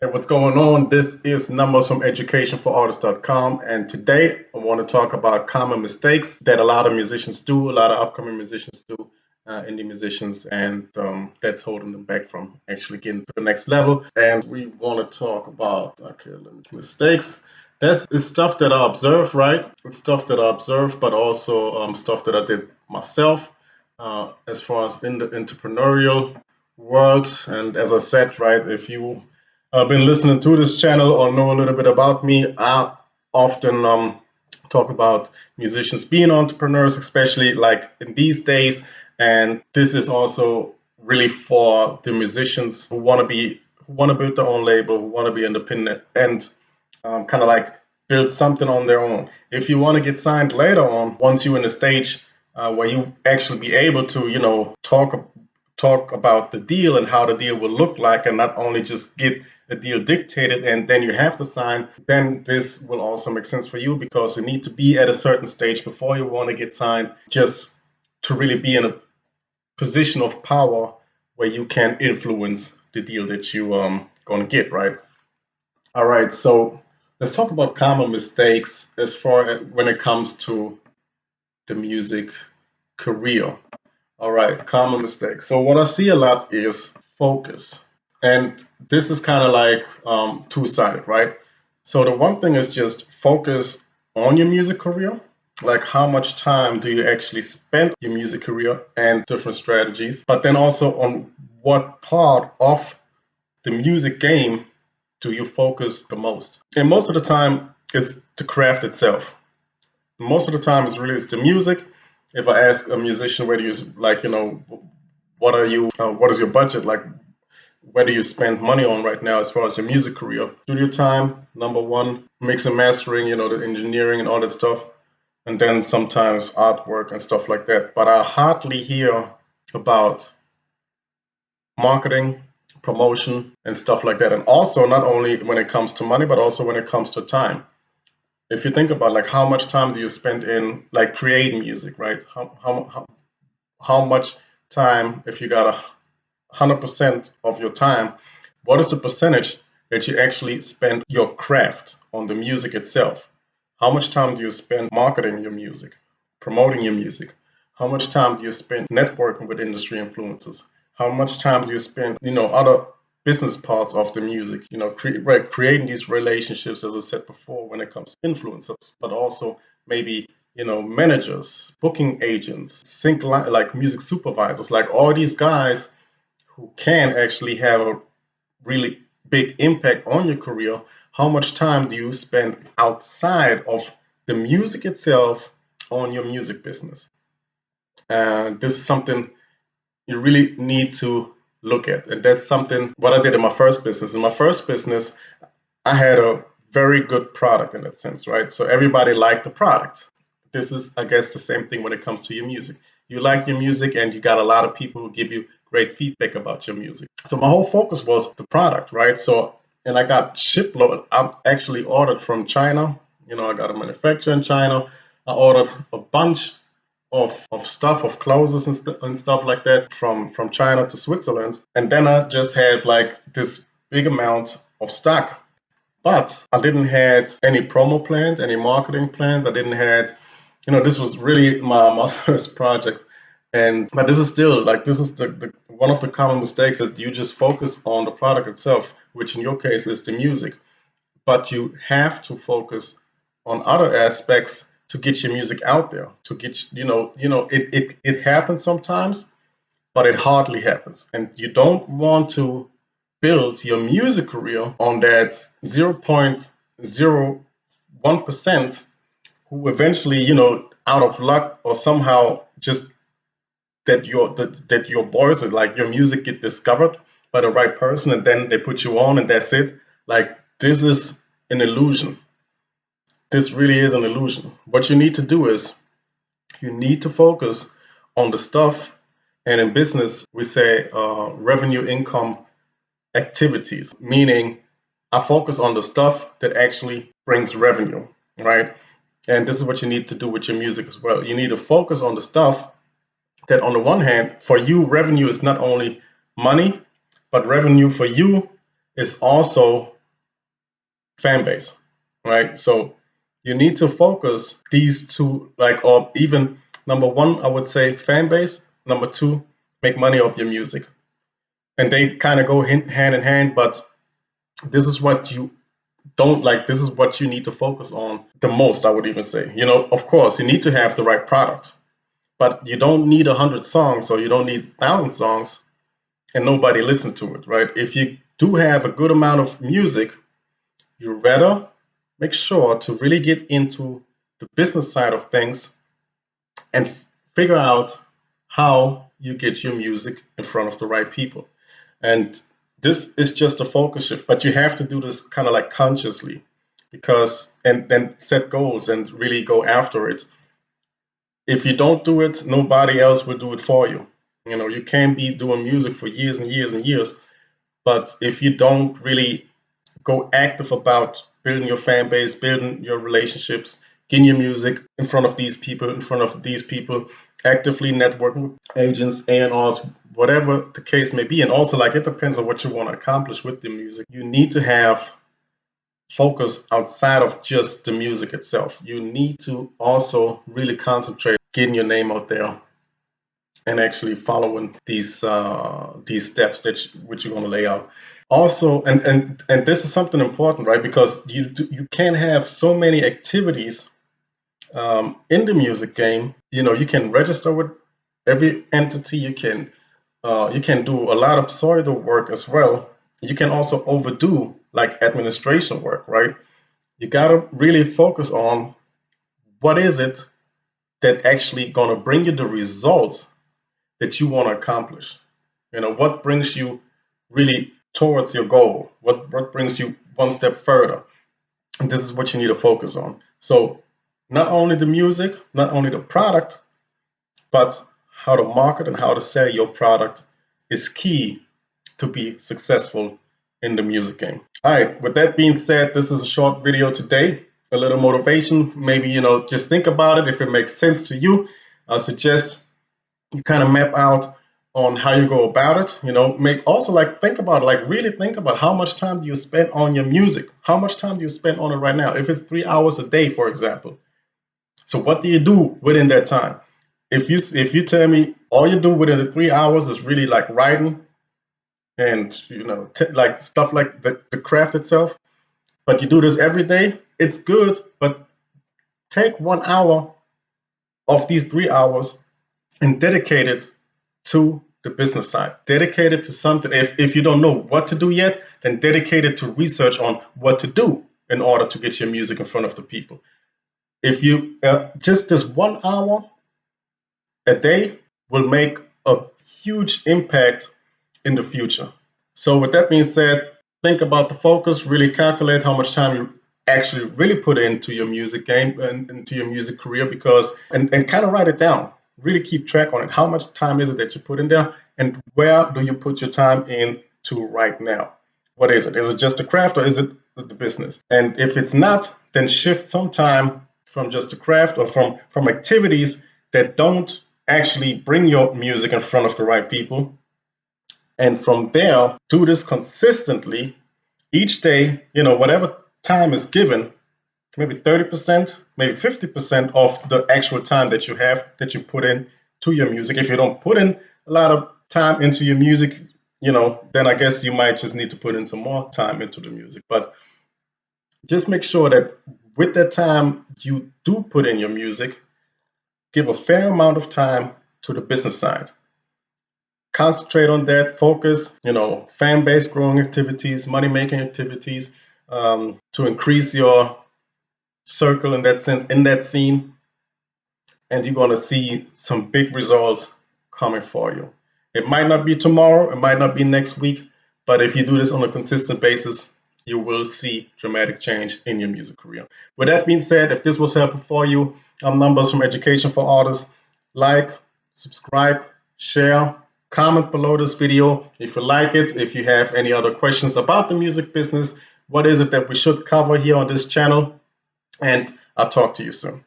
Hey, what's going on? This is Numbers from educationforartists.com, and today I want to talk about common mistakes that a lot of musicians do, a lot of upcoming musicians do, indie musicians, and that's holding them back from actually getting to the next level. And we want to talk about mistakes. That's it's stuff that I observe, right? It's stuff that I observed, but also stuff that I did myself as far as in the entrepreneurial world. And as I said, right, if you been listening to this channel or know a little bit about me, I often talk about musicians being entrepreneurs, especially like in these days. And this is also really for the musicians who want to build their own label, who want to be independent, and kind of like build something on their own. If you want to get signed later on, once you're in a stage where you actually be able to, talk about the deal and how the deal will look like, and not only just get a deal dictated and then you have to sign, then this will also make sense for you because you need to be at a certain stage before you want to get signed, just to really be in a position of power where you can influence the deal that you going to get, right? All right, so let's talk about common mistakes as far as when it comes to the music career. All right, common mistake. So what I see a lot is focus, and this is kind of like two-sided, right? So the one thing is just focus on your music career, like how much time do you actually spend your music career and different strategies, but then also on what part of the music game do you focus the most? And most of the time, it's the craft itself. Most of the time, it's the music. If I ask a musician, where do you like, what is your budget? Like, where do you spend money on right now as far as your music career? Studio time, number one, mix and mastering, the engineering and all that stuff. And then sometimes artwork and stuff like that. But I hardly hear about marketing, promotion, and stuff like that. And also, not only when it comes to money, but also when it comes to time. If you think about like how much time do you spend in like creating music, right? How much time, if you got 100% of your time, what is the percentage that you actually spend your craft on the music itself? How much time do you spend marketing your music, promoting your music? How much time do you spend networking with industry influencers? How much time do you spend, other business parts of the music, creating these relationships, as I said before, when it comes to influencers, but also maybe, managers, booking agents, like music supervisors, like all these guys who can actually have a really big impact on your career. How much time do you spend outside of the music itself on your music business? This is something you really need to look at. And that's something what I did in my first business. In my first business, I had a very good product in that sense, right? So everybody liked the product. This is, I guess, the same thing when it comes to your music. You like your music and you got a lot of people who give you great feedback about your music. So my whole focus was the product, right? So, and I got shipload. I actually ordered from China. I got a manufacturer in China. I ordered a bunch of stuff, of clothes and stuff like that from China to Switzerland. And then I just had like this big amount of stock. But I didn't had any promo planned, any marketing planned. I didn't had, this was really my first project. And but this is still like this is the one of the common mistakes that you just focus on the product itself, which in your case is the music. But you have to focus on other aspects to get your music out there, to get it happens sometimes, but it hardly happens. And you don't want to build your music career on that 0.01% who eventually, out of luck or somehow just that your voice or like your music get discovered by the right person and then they put you on and that's it. Like this is an illusion. This really is an illusion. What you need to do is you need to focus on the stuff, and in business we say revenue income activities, meaning I focus on the stuff that actually brings revenue, right? And this is what you need to do with your music as well. You need to focus on the stuff that, on the one hand, for you, revenue is not only money, but revenue for you is also fan base, right? So you need to focus these two, like, or even number one, I would say fan base. Number two, make money off your music. And they kind of go hand in hand, but this is what you don't like. This is what you need to focus on the most, I would even say. Of course, you need to have the right product, but you don't need 100 songs or you don't need 1,000 songs and nobody listen to it, right? If you do have a good amount of music, you rather make sure to really get into the business side of things and figure out how you get your music in front of the right people. And this is just a focus shift, but you have to do this kind of like consciously because and set goals and really go after it. If you don't do it, nobody else will do it for you. You can be doing music for years and years and years, but if you don't really go active about building your fan base, building your relationships, getting your music in front of these people, actively networking with agents, A&Rs, whatever the case may be. And also, like, it depends on what you want to accomplish with the music. You need to have focus outside of just the music itself. You need to also really concentrate getting your name out there and actually following these steps which you're going to lay out. Also, and this is something important, right? Because you can have so many activities in the music game. You can register with every entity. You can do a lot of pseudo work as well. You can also overdo like administration work, right? You got to really focus on what is it that actually going to bring you the results that you want to accomplish. What brings you really towards your goal, what brings you one step further. And this is what you need to focus on. So not only the music, not only the product, but how to market and how to sell your product is key to be successful in the music game. All right, with that being said, this is a short video today, a little motivation. Maybe, just think about it. If it makes sense to you, I suggest you kind of map out on how you go about it. Make also like think about it, like really think about how much time do you spend on your music? How much time do you spend on it right now? If it's 3 hours a day, for example. So what do you do within that time? If you tell me all you do within the 3 hours is really like writing and like stuff like the craft itself, but you do this every day, it's good. But take 1 hour of these 3 hours and dedicate it to the business side. Dedicate it to something. If you don't know what to do yet, then dedicate it to research on what to do in order to get your music in front of the people. If you just this 1 hour a day will make a huge impact in the future. So with that being said, think about the focus, really calculate how much time you actually really put into your music game and into your music career, because and kind of write it down. Really keep track on it. How much time is it that you put in there, and where do you put your time into right now? What is it? Is it just the craft or is it the business? And if it's not, then shift some time from just the craft or from activities that don't actually bring your music in front of the right people. And from there, do this consistently each day, whatever time is given, maybe 30%, maybe 50% of the actual time that you have that you put in to your music. If you don't put in a lot of time into your music, then I guess you might just need to put in some more time into the music. But just make sure that with that time you do put in your music, give a fair amount of time to the business side. Concentrate on that, focus, fan base growing activities, money making activities, to increase your circle in that sense, in that scene, and you're going to see some big results coming for you. It might not be tomorrow, it might not be next week, but if you do this on a consistent basis, you will see dramatic change in your music career. With that being said, if this was helpful for you, Numbers from Education for Artists. Like, subscribe, share, comment below this video if you like it. If you have any other questions about the music business, what is it that we should cover here on this channel? And I'll talk to you soon.